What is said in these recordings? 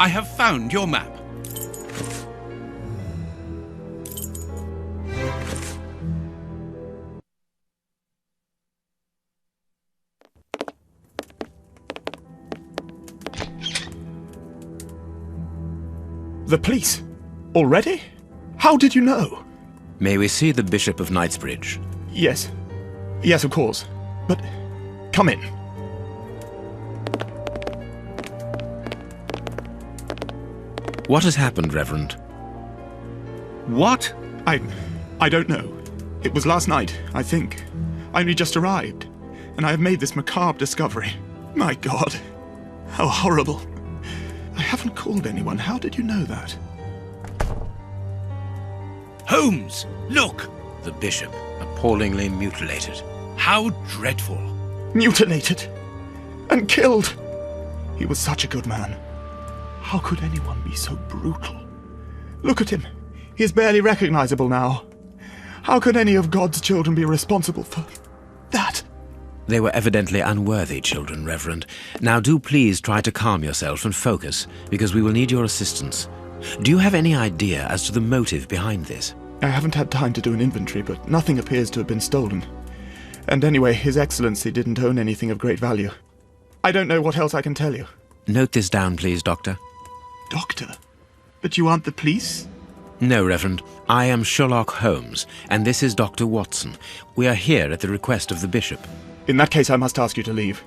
I have found your map. The police? Already? How did you know? May we see the Bishop of Knightsbridge? Yes. Yes, of course. But come in. What has happened, Reverend? What? I don't know. It was last night, I think. I only just arrived, and I have made this macabre discovery. My God. How horrible. I haven't called anyone. How did you know that? Holmes, look! The Bishop, appallingly mutilated. How dreadful. Mutilated. And killed. He was such a good man. How could anyone be so brutal? Look at him. He is barely recognizable now. How could any of God's children be responsible for that? They were evidently unworthy children, Reverend. Now do please try to calm yourself and focus, because we will need your assistance. Do you have any idea as to the motive behind this? I haven't had time to do an inventory, but nothing appears to have been stolen. And anyway, His Excellency didn't own anything of great value. I don't know what else I can tell you. Note this down, please, Doctor. Doctor? But you aren't the police? No, Reverend. I am Sherlock Holmes, and this is Dr. Watson. We are here at the request of the Bishop. In that case, I must ask you to leave,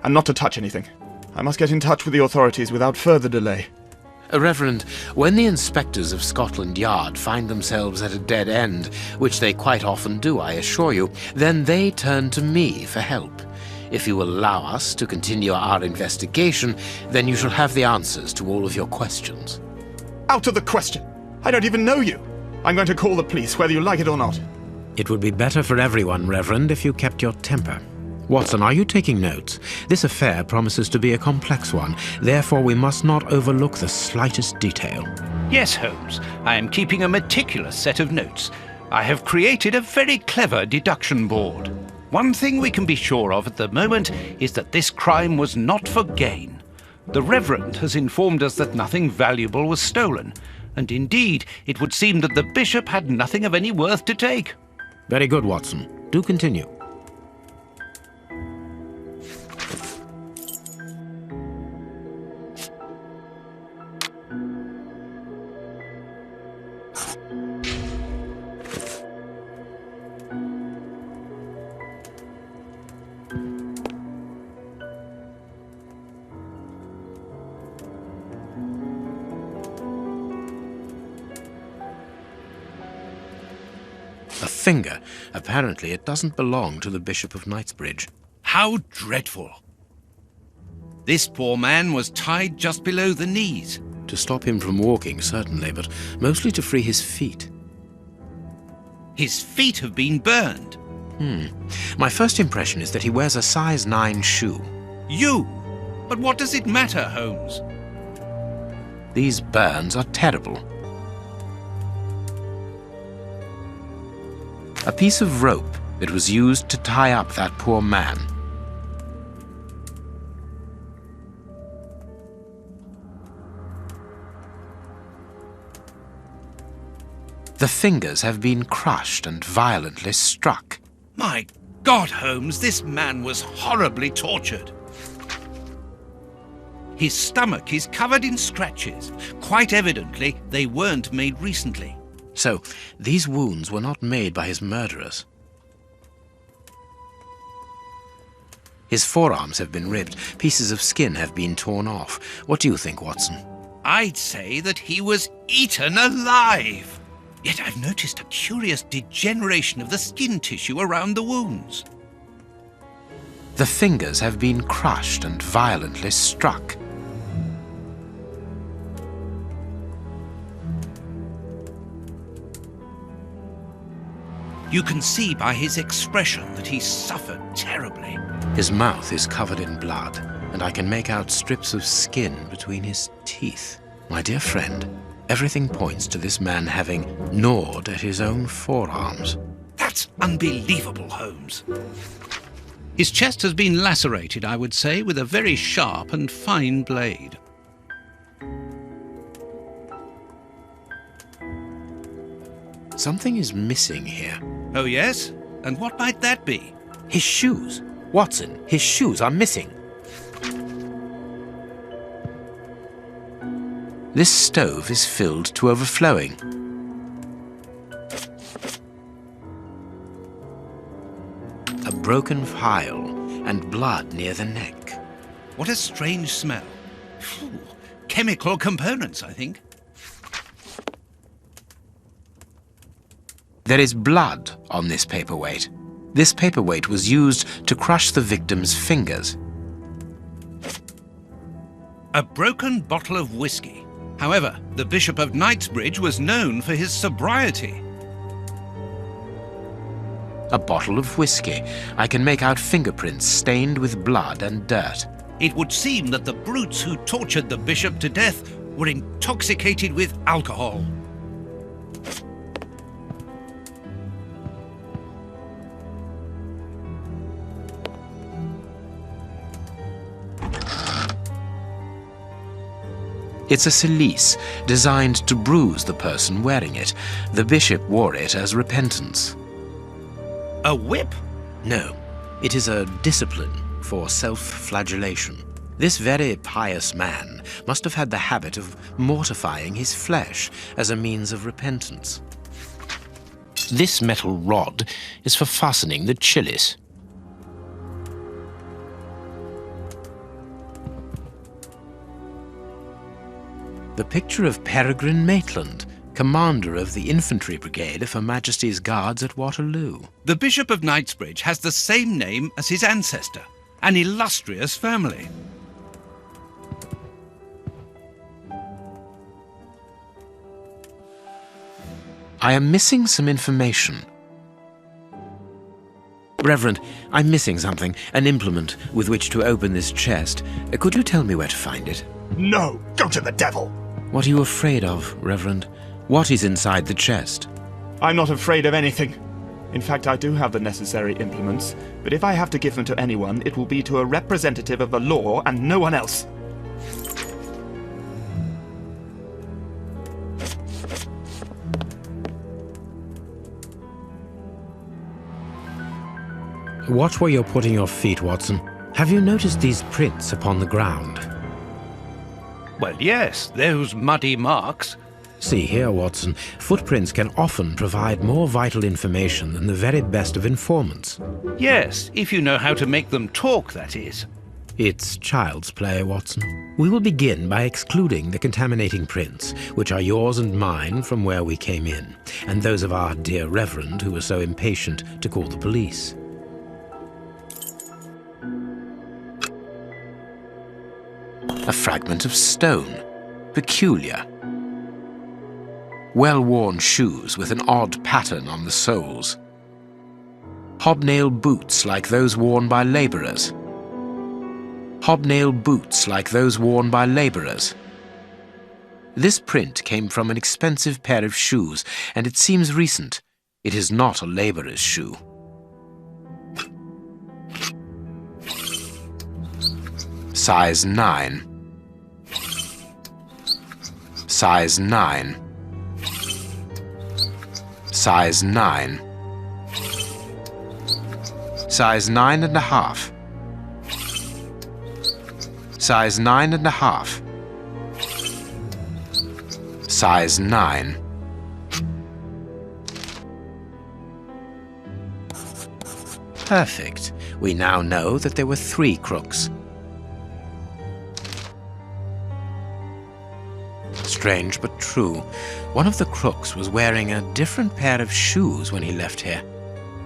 and not to touch anything. I must get in touch with the authorities without further delay. Reverend, when the inspectors of Scotland Yard find themselves at a dead end, which they quite often do, I assure you, then they turn to me for help. If you will allow us to continue our investigation, then you shall have the answers to all of your questions. Out of the question! I don't even know you! I'm going to call the police, whether you like it or not. It would be better for everyone, Reverend, if you kept your temper. Watson, are you taking notes? This affair promises to be a complex one, therefore we must not overlook the slightest detail. Yes, Holmes. I am keeping a meticulous set of notes. I have created a very clever deduction board. One thing we can be sure of at the moment is that this crime was not for gain. The Reverend has informed us that nothing valuable was stolen, and indeed it would seem that the Bishop had nothing of any worth to take. Very good, Watson. Do continue. A finger. Apparently it doesn't belong to the Bishop of Knightsbridge. How dreadful. This poor man was tied just below the knees. To stop him from walking, certainly, but mostly to free his feet. His feet have been burned. My first impression is that he wears a size 9 shoe. You? But what does it matter, Holmes? These burns are terrible. A piece of rope that was used to tie up that poor man. The fingers have been crushed and violently struck. My God, Holmes, this man was horribly tortured. His stomach is covered in scratches. Quite evidently, they weren't made recently. So, these wounds were not made by his murderers. His forearms have been ripped. Pieces of skin have been torn off. What do you think, Watson? I'd say that he was eaten alive. Yet I've noticed a curious degeneration of the skin tissue around the wounds. The fingers have been crushed and violently struck. You can see by his expression that he suffered terribly. His mouth is covered in blood, and I can make out strips of skin between his teeth. My dear friend, everything points to this man having gnawed at his own forearms. That's unbelievable, Holmes. His chest has been lacerated, I would say, with a very sharp and fine blade. Something is missing here. Oh, yes? And what might that be? His shoes. Watson, his shoes are missing. This stove is filled to overflowing. A broken phial and blood near the neck. What a strange smell. Phew. Chemical components, I think. There is blood on this paperweight. This paperweight was used to crush the victim's fingers. A broken bottle of whiskey. However, the Bishop of Knightsbridge was known for his sobriety. A bottle of whiskey. I can make out fingerprints stained with blood and dirt. It would seem that the brutes who tortured the bishop to death were intoxicated with alcohol. It's a cilice designed to bruise the person wearing it. The bishop wore it as repentance. A whip? No, it is a discipline for self-flagellation. This very pious man must have had the habit of mortifying his flesh as a means of repentance. This metal rod is for fastening the chalice. The picture of Peregrine Maitland, commander of the infantry brigade of Her Majesty's Guards at Waterloo. The Bishop of Knightsbridge has the same name as his ancestor, an illustrious family. I am missing some information. Reverend, I'm missing something, an implement with which to open this chest. Could you tell me where to find it? No! Go to the devil! What are you afraid of, Reverend? What is inside the chest? I'm not afraid of anything. In fact, I do have the necessary implements, but if I have to give them to anyone, it will be to a representative of the law and no one else. Watch where you're putting your feet, Watson. Have you noticed these prints upon the ground? Well, yes, those muddy marks. See here, Watson. Footprints can often provide more vital information than the very best of informants. Yes, if you know how to make them talk, that is. It's child's play, Watson. We will begin by excluding the contaminating prints, which are yours and mine from where we came in, and those of our dear Reverend who was so impatient to call the police. A fragment of stone. Peculiar. Well-worn shoes with an odd pattern on the soles. Hobnail boots like those worn by labourers. Hobnail boots like those worn by labourers. This print came from an expensive pair of shoes, and it seems recent. It is not a labourer's shoe. Size 9. Size 9. Size 9. Size 9.5. Size 9.5. Size 9. Perfect. We now know that there were 3 crooks. Strange but true. One of the crooks was wearing a different pair of shoes when he left here.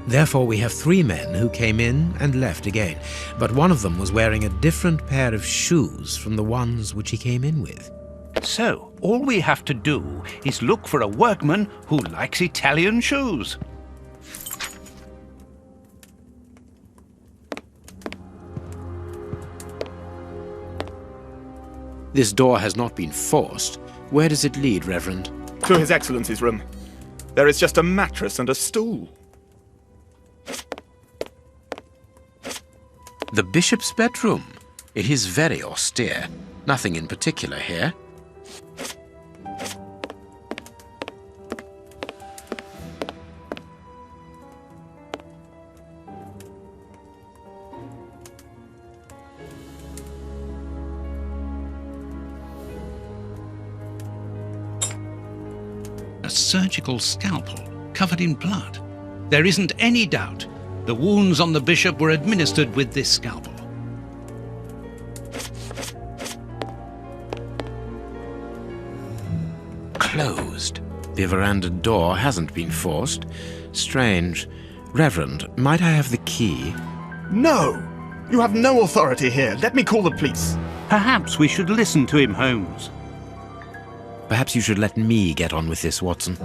Therefore, we have 3 men who came in and left again, but one of them was wearing a different pair of shoes from the ones which he came in with. So, all we have to do is look for a workman who likes Italian shoes. This door has not been forced. Where does it lead, Reverend? To His Excellency's room. There is just a mattress and a stool. The bishop's bedroom. It is very austere. Nothing in particular here. surgical scalpel covered in blood. There isn't any doubt the wounds on the bishop were administered with this scalpel. Closed. The veranda door hasn't been forced. Strange. Reverend, might I have the key? No! You have no authority here. Let me call the police. Perhaps we should listen to him, Holmes. Perhaps you should let me get on with this, Watson.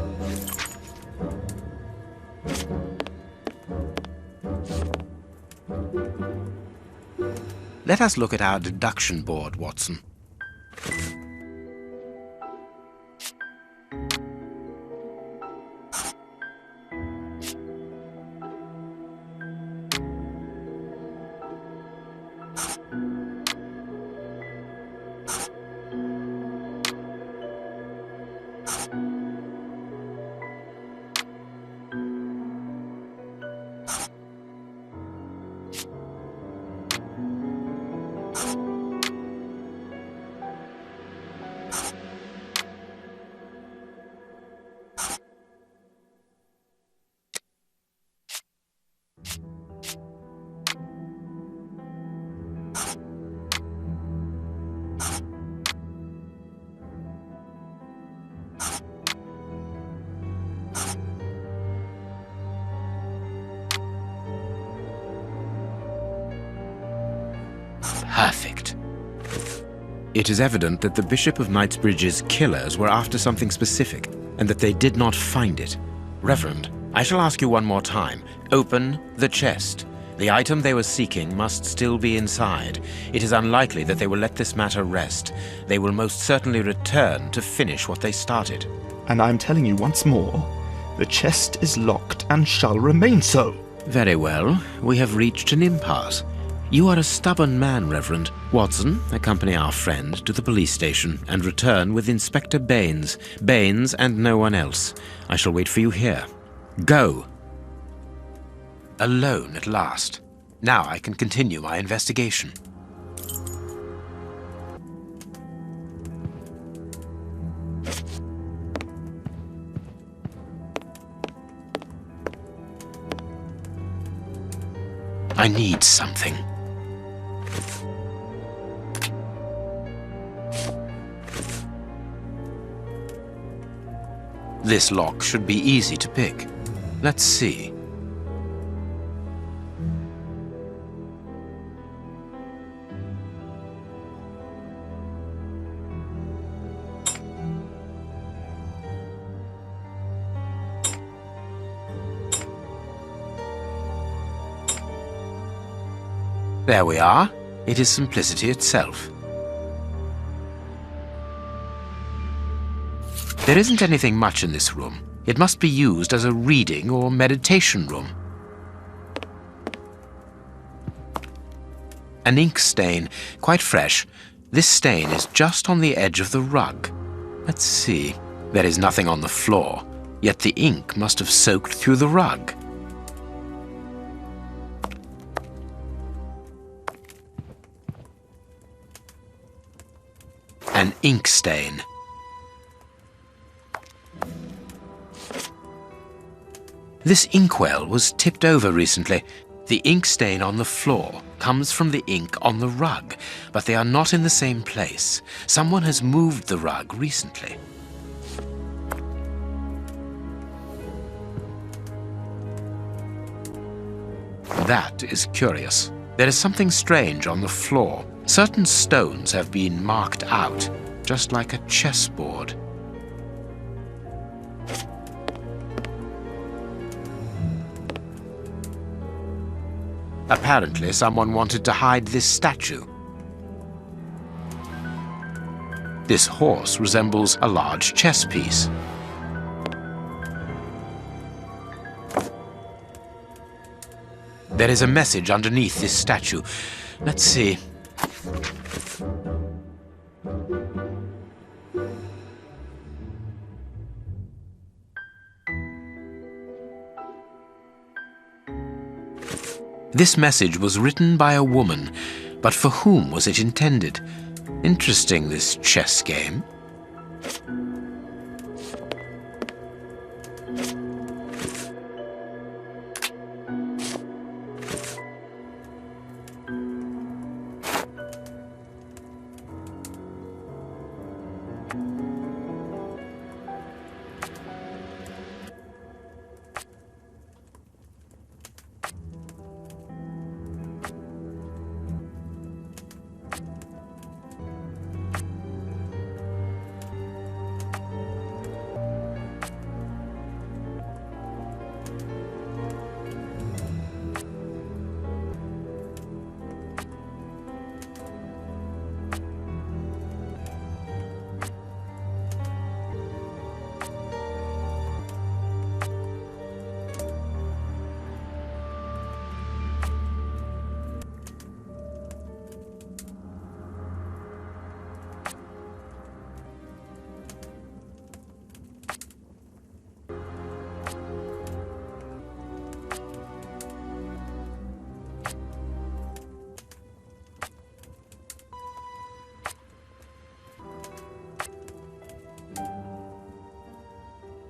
Let us look at our deduction board, Watson. Perfect. It is evident that the Bishop of Knightsbridge's killers were after something specific, and that they did not find it. Reverend, I shall ask you one more time. Open the chest. The item they were seeking must still be inside. It is unlikely that they will let this matter rest. They will most certainly return to finish what they started. And I'm telling you once more, the chest is locked and shall remain so. Very well. We have reached an impasse. You are a stubborn man, Reverend. Watson, accompany our friend to the police station and return with Inspector Baines. Baines and no one else. I shall wait for you here. Go. Alone at last. Now I can continue my investigation. I need something. This lock should be easy to pick. Let's see. There we are. It is simplicity itself. There isn't anything much in this room. It must be used as a reading or meditation room. An ink stain, quite fresh. This stain is just on the edge of the rug. Let's see. There is nothing on the floor, yet the ink must have soaked through the rug. An ink stain. This inkwell was tipped over recently. The ink stain on the floor comes from the ink on the rug, but they are not in the same place. Someone has moved the rug recently. That is curious. There is something strange on the floor. Certain stones have been marked out, just like a chessboard. Apparently, someone wanted to hide this statue. This horse resembles a large chess piece. There is a message underneath this statue. Let's see. This message was written by a woman, but for whom was it intended? Interesting, this chess game.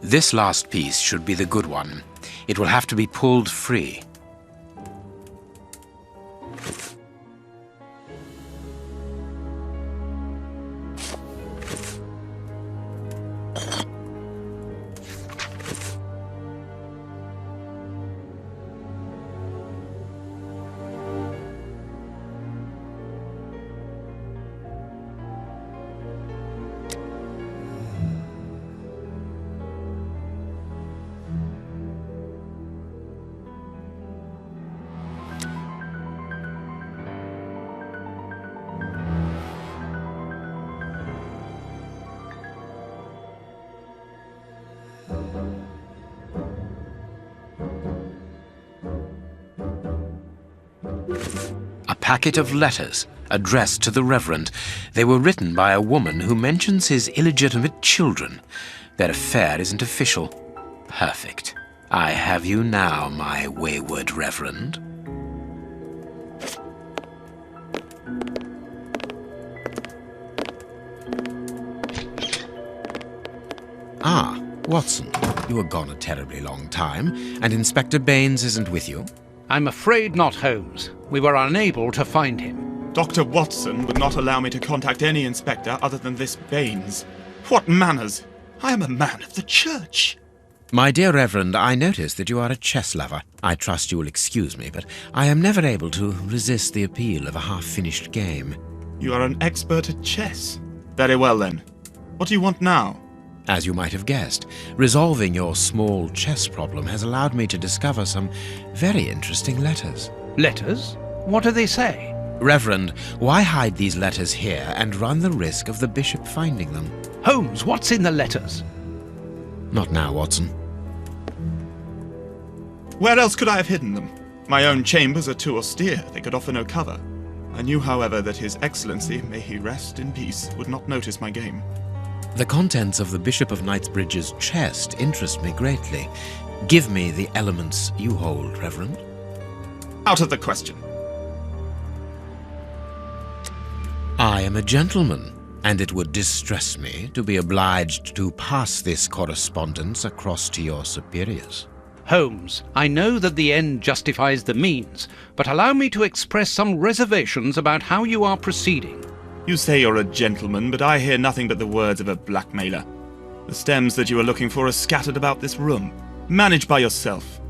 This last piece should be the good one. It will have to be pulled free. A packet of letters addressed to the Reverend. They were written by a woman who mentions his illegitimate children. Their affair isn't official. Perfect. I have you now, my wayward Reverend. Ah, Watson, you were gone a terribly long time, and Inspector Baines isn't with you. I'm afraid not, Holmes. We were unable to find him. Dr. Watson would not allow me to contact any inspector other than this Baines. What manners! I am a man of the church. My dear Reverend, I notice that you are a chess lover. I trust you will excuse me, but I am never able to resist the appeal of a half-finished game. You are an expert at chess. Very well, then. What do you want now? As you might have guessed, resolving your small chess problem has allowed me to discover some very interesting letters. Letters? What do they say? Reverend, why hide these letters here and run the risk of the bishop finding them? Holmes, what's in the letters? Not now, Watson. Where else could I have hidden them? My own chambers are too austere. They could offer no cover. I knew, however, that His Excellency, may he rest in peace, would not notice my game. The contents of the Bishop of Knightsbridge's chest interest me greatly. Give me the elements you hold, Reverend. Out of the question. I am a gentleman, and it would distress me to be obliged to pass this correspondence across to your superiors. Holmes, I know that the end justifies the means, but allow me to express some reservations about how you are proceeding. You say you're a gentleman, but I hear nothing but the words of a blackmailer. The stems that you are looking for are scattered about this room. Manage by yourself.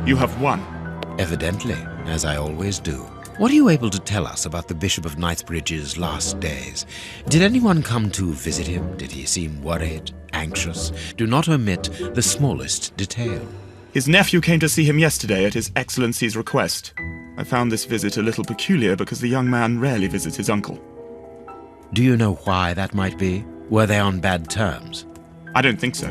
You have won. Evidently, as I always do. What are you able to tell us about the Bishop of Knightsbridge's last days? Did anyone come to visit him? Did he seem worried, anxious? Do not omit the smallest detail. His nephew came to see him yesterday at His Excellency's request. I found this visit a little peculiar because the young man rarely visits his uncle. Do you know why that might be? Were they on bad terms? I don't think so.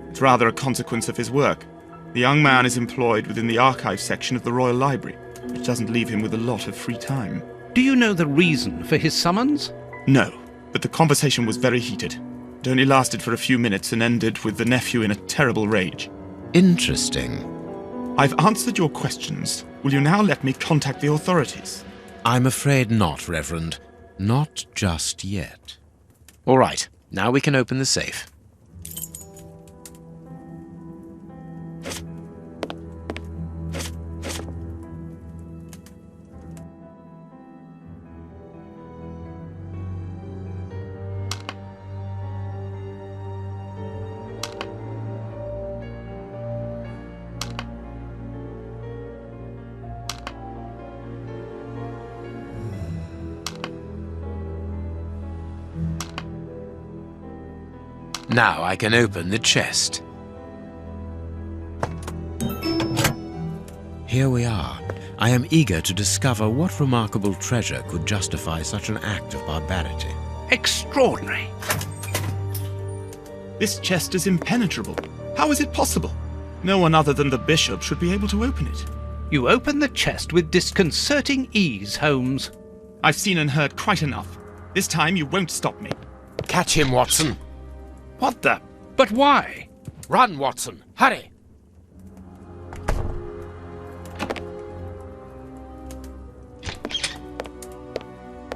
It's rather a consequence of his work. The young man is employed within the archive section of the Royal Library, which doesn't leave him with a lot of free time. Do you know the reason for his summons? No, but the conversation was very heated. It only lasted for a few minutes and ended with the nephew in a terrible rage. Interesting. I've answered your questions. Will you now let me contact the authorities? I'm afraid not, Reverend. Not just yet. All right, now we can open the safe. Now I can open the chest. Here we are. I am eager to discover what remarkable treasure could justify such an act of barbarity. Extraordinary. This chest is impenetrable. How is it possible? No one other than the bishop should be able to open it. You open the chest with disconcerting ease, Holmes. I've seen and heard quite enough. This time you won't stop me. Catch him, Watson. What the? But why? Run, Watson. Hurry.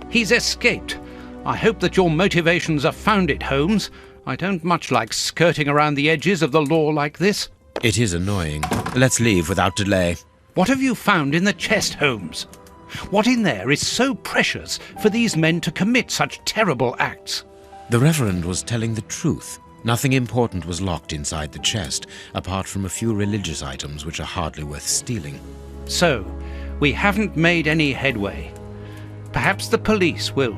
He's escaped. I hope that your motivations are founded, Holmes. I don't much like skirting around the edges of the law like this. It is annoying. Let's leave without delay. What have you found in the chest, Holmes? What in there is so precious for these men to commit such terrible acts? The Reverend was telling the truth. Nothing important was locked inside the chest, apart from a few religious items which are hardly worth stealing. So, we haven't made any headway. Perhaps the police will.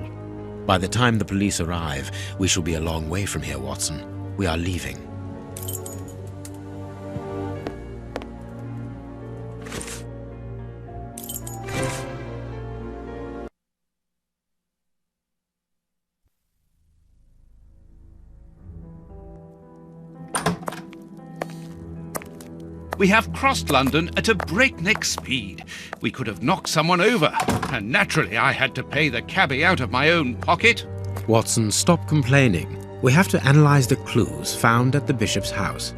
By the time the police arrive, we shall be a long way from here, Watson. We are leaving. We have crossed London at a breakneck speed. We could have knocked someone over, and naturally I had to pay the cabbie out of my own pocket. Watson, stop complaining. We have to analyze the clues found at the bishop's house.